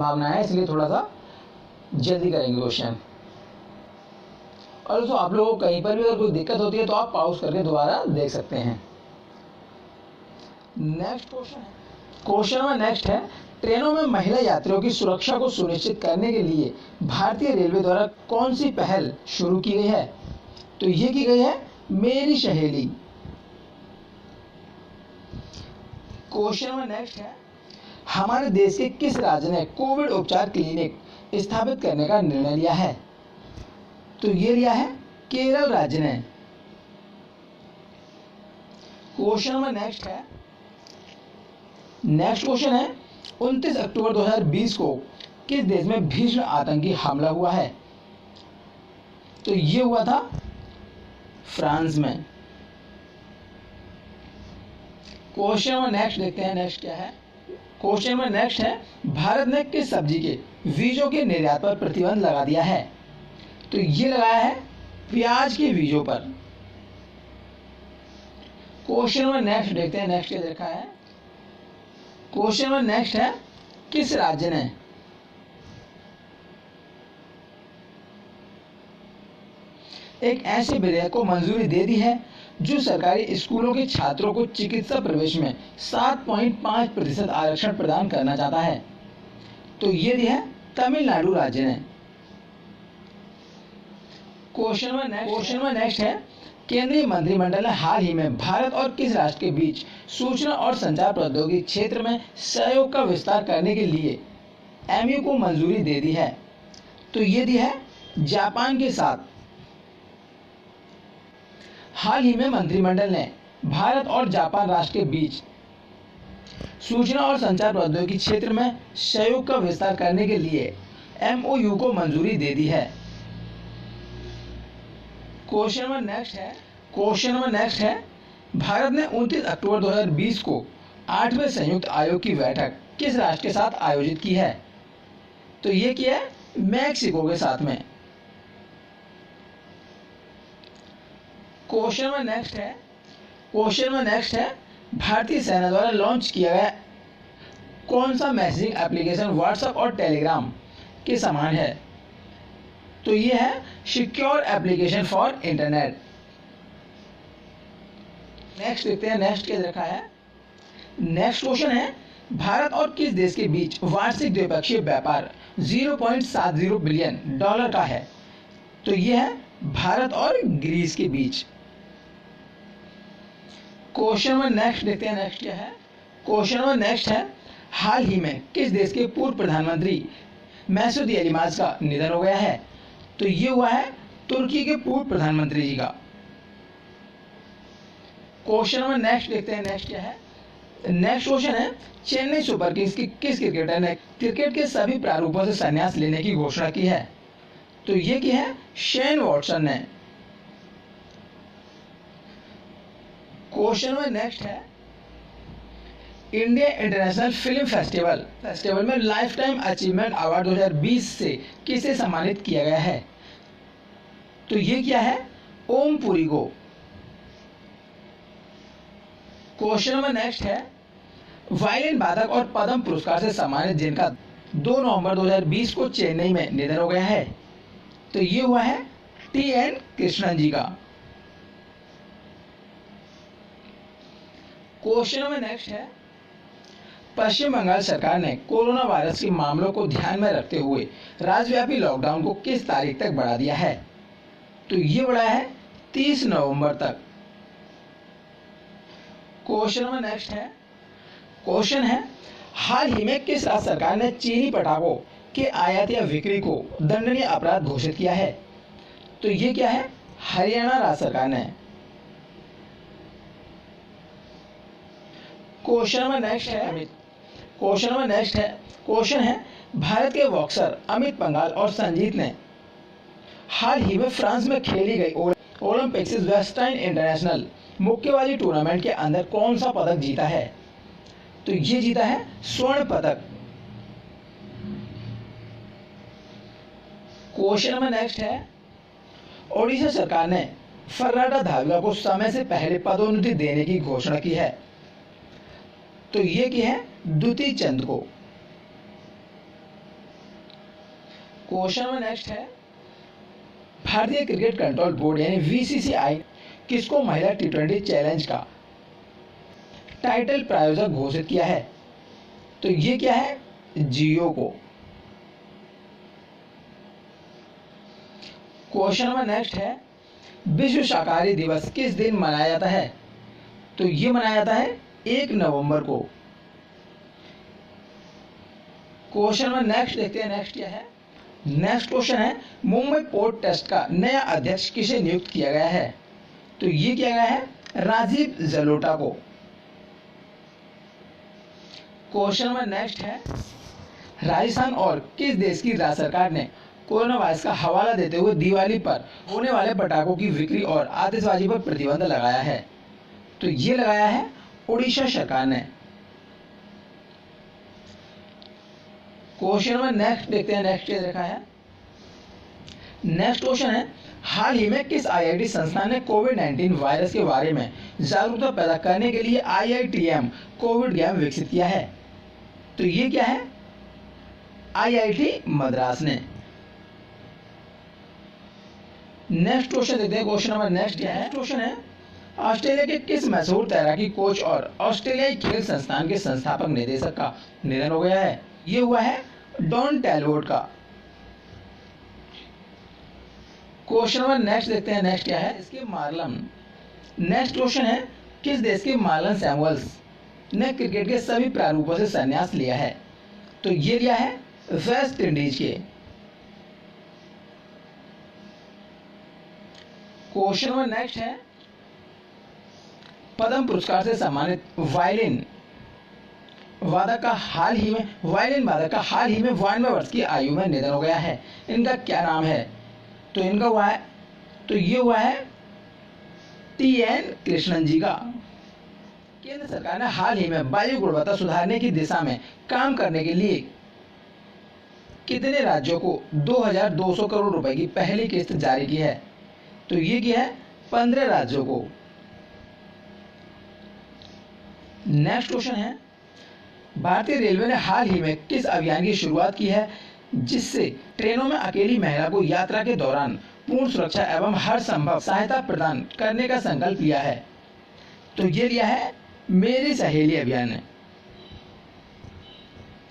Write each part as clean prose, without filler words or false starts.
भावना है, इसलिए थोड़ा सा जल्दी करेंगे क्वेश्चन। और दोस्तों आप लोगों को कहीं पर भी अगर कोई दिक्कत होती है तो आप पॉज करके दोबारा देख सकते हैं। नेक्स्ट क्वेश्चन नंबर नेक्स्ट है, ट्रेनों में महिला यात्रियों की सुरक्षा को सुनिश्चित करने के लिए भारतीय रेलवे द्वारा कौन सी पहल शुरू की गई है? तो ये की गई है मेरी सहेली। क्वेश्चन नंबर नेक्स्ट है, हमारे देश के किस राज्य ने कोविड उपचार क्लिनिक स्थापित करने का निर्णय लिया है? तो ये लिया है केरल राज्य ने। क्वेश्चन नंबर नेक्स्ट है, नेक्स्ट क्वेश्चन है 29 अक्टूबर 2020 को किस देश में भीषण आतंकी हमला हुआ है? तो ये हुआ था फ्रांस में। क्वेश्चन नंबर नेक्स्ट देखते हैं, नेक्स्ट क्या है। क्वेश्चन नंबर नेक्स्ट है, भारत ने किस सब्जी के बीजों के निर्यात पर प्रतिबंध लगा दिया है? तो ये लगाया है प्याज के बीजों पर। क्वेश्चन नंबर नेक्स्ट देखते हैं, नेक्स्ट क्या देखा है। क्वेश्चन नंबर नेक्स्ट है, किस राज्य ने एक ऐसे विधेयक को मंजूरी दे दी है जो सरकारी स्कूलों के छात्रों को चिकित्सा प्रवेश में 7.5% आरक्षण प्रदान करना चाहता है? तो ये दिया है तमिलनाडु राज्य ने। क्वेश्चन नंबर नेक्स्ट है, केंद्रीय मंत्रिमंडल ने हाल ही में भारत और किस राष्ट्र के बीच सूचना और संचार प्रौद्योगिकी क्षेत्र में सहयोग का विस्तार करने के लिए एमयू को मंजूरी दे दी है? तो ये दी है जापान के साथ। हाल ही में मंत्रिमंडल ने भारत और जापान राष्ट्र के बीच सूचना और संचार प्रौद्योगिकी क्षेत्र में सहयोग का विस्तार करने के लिए एमओयू को मंजूरी दे दी है। क्वेश्चन नंबर नेक्स्ट है, भारत ने 29 अक्टूबर 2020 को 8वें संयुक्त आयोग की बैठक किस राष्ट्र के साथ आयोजित की है? तो ये किया है मैक्सिको के साथ में। क्वेश्चन नंबर नेक्स्ट है, भारतीय सेना द्वारा लॉन्च किया गया कौन सा मैसेजिंग एप्लीकेशन व्हाट्सएप और टेलीग्राम के समान है? तो ये है secure application for internet. Next देखते हैं, नेक्स्ट क्या रखा है। नेक्स्ट क्वेश्चन है, भारत और किस देश के बीच वार्षिक द्विपक्षीय व्यापार 0.70 बिलियन डॉलर का है? तो ये है भारत और ग्रीस के बीच। क्वेश्चन नंबर नेक्स्ट देखते हैं, नेक्स्ट क्या है। क्वेश्चन नंबर नेक्स्ट है, हाल ही में किस देश के पूर्व प्रधानमंत्री मैसूद यलिमाज का निधन हो गया है? तो ये हुआ है तुर्की के पूर्व प्रधानमंत्री जी का। क्वेश्चन नंबर नेक्स्ट देखते हैं, नेक्स्ट क्या है। नेक्स्ट क्वेश्चन है, चेन्नई सुपर किंग्स की किस क्रिकेटर ने क्रिकेट के सभी प्रारूपों से संन्यास लेने की घोषणा की है? तो ये की है शेन वॉटसन ने। क्वेश्चन नंबर नेक्स्ट है, इंडिया इंटरनेशनल फिल्म फेस्टिवल में लाइफ टाइम अचीवमेंट अवार्ड 2020 से किसे सम्मानित किया गया है? तो ये क्या है ओम पुरी को। क्वेश्चन नंबर नेक्स्ट है, वायलिन वादक और पद्म पुरस्कार से सम्मानित जिनका 2 नवंबर 2020 को चेन्नई में निधन हो गया है? तो ये हुआ है टी.एन. कृष्णन जी का। क्वेश्चन नंबर नेक्स्ट है, पश्चिम बंगाल सरकार ने कोरोना वायरस के मामलों को ध्यान में रखते हुए राज्यव्यापी लॉकडाउन को किस तारीख तक बढ़ा दिया है? तो ये बढ़ाया है 30 नवंबर तक। क्वेश्चन नंबर नेक्स्ट है, क्वेश्चन है, हाल ही में किस राज्य सरकार ने चीनी पटाखों के आयात या बिक्री को दंडनीय अपराध घोषित किया है? तो ये क्या है हरियाणा राज्य सरकार ने। क्वेश्चन नंबर नेक्स्ट है, क्वेश्चन है, भारत के बॉक्सर अमित पंघाल और संजीत ने हाल ही में फ्रांस में खेली गई ओलंपिक्स वेस्टर्न इंटरनेशनल मुक्केबाजी टूर्नामेंट के अंदर कौन सा पदक जीता है? तो ये जीता है स्वर्ण पदक। क्वेश्चन नंबर नेक्स्ट है, ओडिशा सरकार ने फर्राटा धाविका को समय से पहले पदोन्नति देने की घोषणा की है। तो ये की है द्युति चंद को। क्वेश्चन नंबर नेक्स्ट है, भारतीय क्रिकेट कंट्रोल बोर्ड यानी बीसीसीआई किसको महिला टी20 चैलेंज का टाइटल प्रायोजक घोषित किया है? तो ये क्या है? जियो को। क्वेश्चन नंबर नेक्स्ट है, विश्व शाकाहारी दिवस किस दिन मनाया जाता है? तो ये मनाया जाता है 1 नवंबर को। क्वेश्चन नंबर नेक्स्ट देखते हैं, नेक्स्ट क्या है? नेक्स्ट क्वेश्चन है, मुंबई पोर्ट ट्रस्ट का नया अध्यक्ष किसे नियुक्त किया गया है? तो ये किया गया है राजीव जलोटा को। क्वेश्चन नंबर नेक्स्ट है, राजस्थान और किस देश की राज्य सरकार ने कोरोना वायरस का हवाला देते हुए दिवाली पर होने वाले पटाखों की बिक्री और आतिशबाजी पर प्रतिबंध लगाया है? तो ये लगाया है ओडिशा सरकार ने। क्वेश्चन नंबर नेक्स्ट देखते हैं, नेक्स्ट क्या देखा है? नेक्स्ट क्वेश्चन है, हाल ही में किस आईआईटी संस्थान ने कोविड-19 वायरस के बारे में जागरूकता पैदा करने के लिए IITM कोविड गेम विकसित किया है? तो ये क्या है? IIT मद्रास ने। नेक्स्ट क्वेश्चन देखते हैं, क्वेश्चन नंबर नेक्स्ट क्या है? क्वेश्चन है, ऑस्ट्रेलिया के किस मशहूर तैराकी कोच और ऑस्ट्रेलियाई खेल संस्थान के संस्थापक निदेशक का निधन हो गया है? ये हुआ है डॉन टैलबोट का। क्वेश्चन नंबर नेक्स्ट देखते हैं, नेक्स्ट क्या है? इसके मार्लन। नेक्स्ट क्वेश्चन है, किस देश के मार्लन सैमुअल्स ने क्रिकेट के सभी प्रारूपों से संन्यास लिया है? तो ये लिया है वेस्ट इंडीज के। क्वेश्चन नंबर नेक्स्ट है, पद्म पुरस्कार से सम्मानित वायलिन वादक का हाल ही में 92वें वर्ष की आयु में निधन हो गया है। इनका क्या नाम है? तो इनका हुआ है, तो ये हुआ है TN कृष्णन जी का। केंद्र सरकार ने हाल ही में वायु गुणवत्ता सुधारने की दिशा में काम करने के लिए कितने राज्यों को 2200 करोड़ रुपए की पहली किस्त जारी की है? तो ये क्या है? 15 राज्यों को। नेक्स्ट क्वेश्चन है, भारतीय रेलवे ने हाल ही में किस अभियान की शुरुआत की है जिससे ट्रेनों में अकेली महिला को यात्रा के दौरान पूर्ण सुरक्षा एवं हर संभव सहायता प्रदान करने का संकल्प लिया है? तो ये लिया है मेरी सहेली अभियान।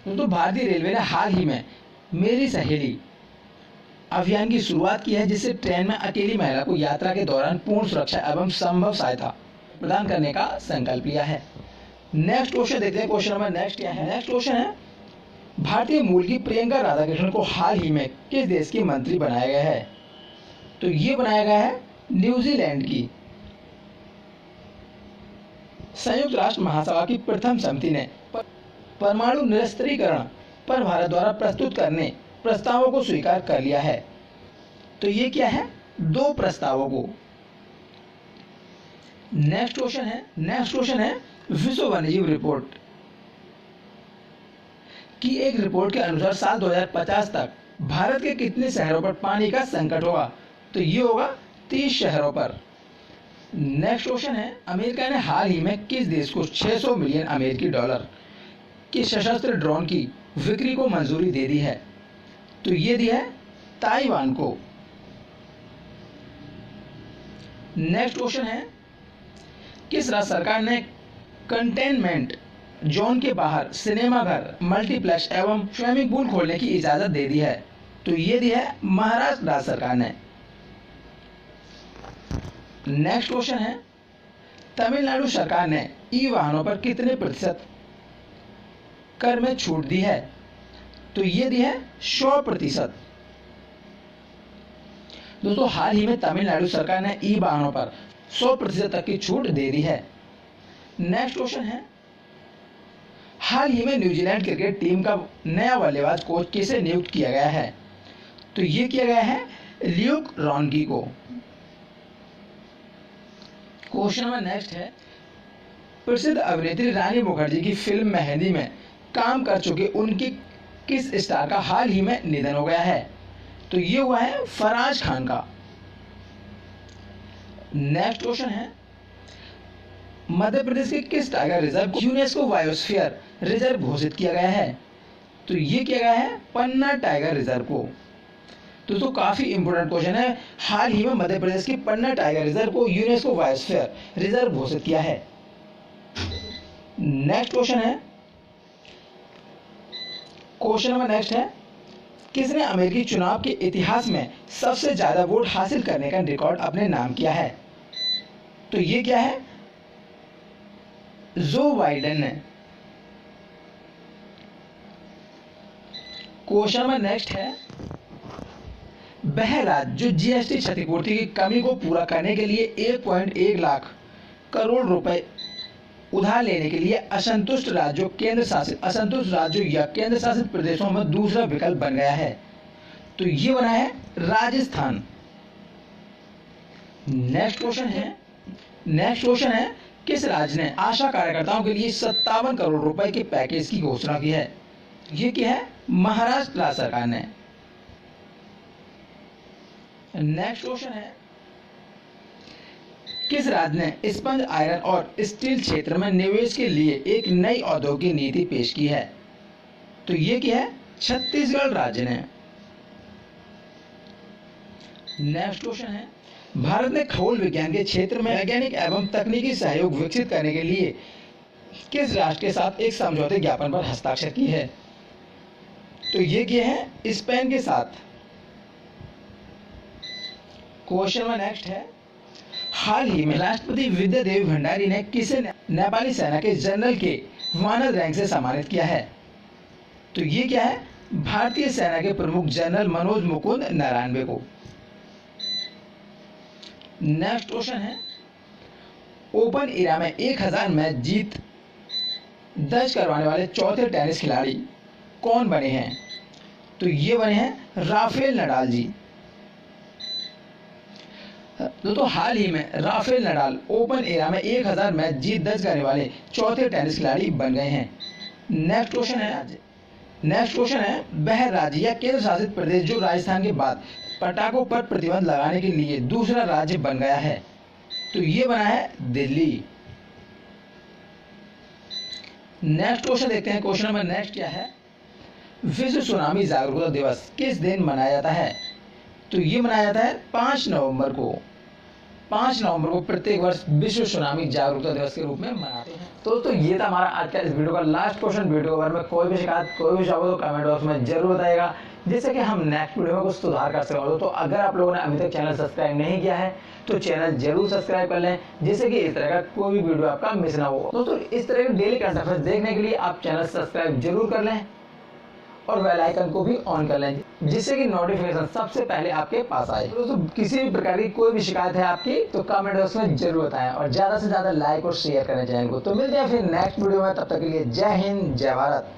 तो भारतीय रेलवे ने हाल ही में मेरी सहेली अभियान की शुरुआत की है जिससे ट्रेन में अकेली महिला को यात्रा के दौरान पूर्ण सुरक्षा एवं संभव सहायता प्रदान करने का संकल्प लिया है। नेक्स्ट क्वेश्चन देखते हैं, क्वेश्चन नंबर नेक्स्ट क्या है? नेक्स्ट क्वेश्चन है, भारतीय मूल की प्रियंका राधाकृष्णन को हाल ही में किस देश की मंत्री बनाया गया है? तो ये बनाया गया है न्यूजीलैंड की। संयुक्त राष्ट्र महासभा की प्रथम समिति ने परमाणु निरस्त्रीकरण पर भारत द्वारा प्रस्तुत करने प्रस्तावों को स्वीकार कर लिया है। तो ये क्या है? 2 प्रस्तावों को। नेक्स्ट क्वेश्चन है, विश्व वन्यजीव रिपोर्ट की एक रिपोर्ट के अनुसार साल 2050 तक भारत के कितने शहरों पर पानी का संकट होगा? तो ये होगा 30 शहरों पर। नेक्स्ट क्वेश्चन है, अमेरिका ने हाल ही में किस देश को 600 मिलियन अमेरिकी डॉलर की सशस्त्र ड्रोन की बिक्री को मंजूरी दे दी है? तो ये दी है ताइवान को। नेक्स्ट क्वेश्चन है, किस राज्य सरकार ने कंटेनमेंट जोन के बाहर सिनेमाघर, मल्टीप्लेक्स एवं स्विमिंग पूल खोलने की इजाजत दे दी है? तो ये दी है महाराष्ट्र राज्य सरकार ने। नेक्स्ट क्वेश्चन है, तमिलनाडु सरकार ने ई वाहनों पर कितने प्रतिशत कर में छूट दी है? तो ये दी है 100%। दोस्तों, हाल ही में तमिलनाडु सरकार ने ई वाहनों पर 100% तक की छूट दे दी है। नेक्स्ट क्वेश्चन है, हाल ही में न्यूजीलैंड क्रिकेट टीम का नया बल्लेबाज कोच किसे नियुक्त किया गया है? तो ये किया गया है ल्यूक रॉन्गी को। क्वेश्चन नंबर नेक्स्ट है, प्रसिद्ध अभिनेत्री रानी मुखर्जी की फिल्म मेहंदी में काम कर चुके उनकी किस स्टार का हाल ही में निधन हो गया है? तो ये हुआ है फराज खान का। नेक्स्ट क्वेश्चन है, मध्य प्रदेश के किस टाइगर रिजर्व को यूनेस्को बायोस्फीयर रिजर्व घोषित किया गया है? तो ये किया गया है पन्ना टाइगर रिजर्व को। दोस्तों काफी इंपोर्टेंट क्वेश्चन है। हाल ही में मध्य प्रदेश के पन्ना टाइगर रिजर्व को यूनेस्को बायोस्फीयर रिजर्व घोषित किया है। नेक्स्ट क्वेश्चन है, क्वेश्चन नंबर नेक्स्ट है, किसने अमेरिकी चुनाव के इतिहास में सबसे ज्यादा वोट हासिल करने का रिकॉर्ड अपने नाम किया है? तो ये क्या है? जो बाइडेन ने। क्वेश्चन नंबर नेक्स्ट है, वह राज्य जो जीएसटी क्षतिपूर्ति की कमी को पूरा करने के लिए 1.1 लाख करोड़ रुपए उधार लेने के लिए असंतुष्ट राज्यों या केंद्र शासित प्रदेशों में दूसरा विकल्प बन गया है? तो ये बना है राजस्थान। नेक्स्ट क्वेश्चन है, किस राज्य ने आशा कार्यकर्ताओं के लिए 57 करोड़ रुपए के पैकेज की घोषणा की है? ये क्या है? महाराष्ट्र राज्य सरकार ने। नेक्स्ट क्वेश्चन है, किस राज्य ने स्पंज आयरन और स्टील क्षेत्र में निवेश के लिए एक नई औद्योगिक नीति पेश की है? तो ये क्या है? छत्तीसगढ़ राज्य ने। नेक्स्ट क्वेश्चन है, भारत ने खगोल विज्ञान के क्षेत्र में वैज्ञानिक एवं तकनीकी सहयोग विकसित करने के लिए किस राष्ट्र के साथ एक समझौते ज्ञापन पर हस्ताक्षर की है? तो ये क्या है? स्पेन के साथ। क्वेश्चन में नेक्स्ट है, हाल ही में राष्ट्रपति विद्यादेवी भंडारी ने किसे नेपाली सेना के जनरल के वानर रैंक से सम्मानित किया है? तो ये क्या है? भारतीय सेना के प्रमुख जनरल मनोज मुकुंद नरवणे को। नेक्स्ट क्वेश्चन है, ओपन एरा में 1000 मैच जीत दर्ज करवाने वाले चौथे टेनिस खिलाड़ी कौन बने हैं? तो ये बने हैं राफेल नडाल जी। दोस्तों हाल ही में राफेल नडाल ओपन एरा में 1000 मैच जीत दर्ज करने वाले चौथे टेनिस खिलाड़ी बन गए हैं। नेक्स्ट क्वेश्चन है, वह राज्य या केंद्र शासित प्रदेश जो राजस्थान के बाद पटाखों पर प्रतिबंध लगाने के लिए दूसरा राज्य बन गया है? तो ये बना है दिल्ली। नेक्स्ट क्वेश्चन देखते हैं। क्वेश्चन नंबर नेक्स्ट क्या है, विश्व सुनामी जागरूकता दिवस किस दिन मनाया जाता है? तो ये मनाया जाता है 5 नवंबर को। 5 नवंबर को प्रत्येक वर्ष विश्व सुनामी जागरूकता दिवस के रूप में मनाते हैं। तो दोस्तों ये था हमारा आज का इस वीडियो का लास्ट क्वेश्चन। वीडियो के बारे में कोई भी शिकायत, कोई भी सुझाव हो तो कमेंट बॉक्स में जरूर बताइएगा, जिससे कि हम नेक्स्ट वीडियो में कुछ सुधार कर सकें। तो अगर आप लोगों ने अभी तक चैनल सब्सक्राइब नहीं किया है तो चैनल जरूर सब्सक्राइब कर लें, जिससे कि इस तरह का कोई भी वीडियो आपका मिस ना हो। दोस्तों इस तरह के डेली करंट अफेयर्स देखने के लिए आप चैनल सब्सक्राइब जरूर कर लें और बेल आइकन को भी ऑन कर लें, जिससे कि नोटिफिकेशन सबसे पहले आपके पास आए। दोस्तों किसी भी प्रकार की कोई भी शिकायत है आपकी तो कमेंट बॉक्स में जरूर बताएं और ज्यादा से ज्यादा लाइक और शेयर करें चैनल को। तो मिलते हैं फिर नेक्स्ट वीडियो में, तब तक के लिए जय हिंद, जय भारत।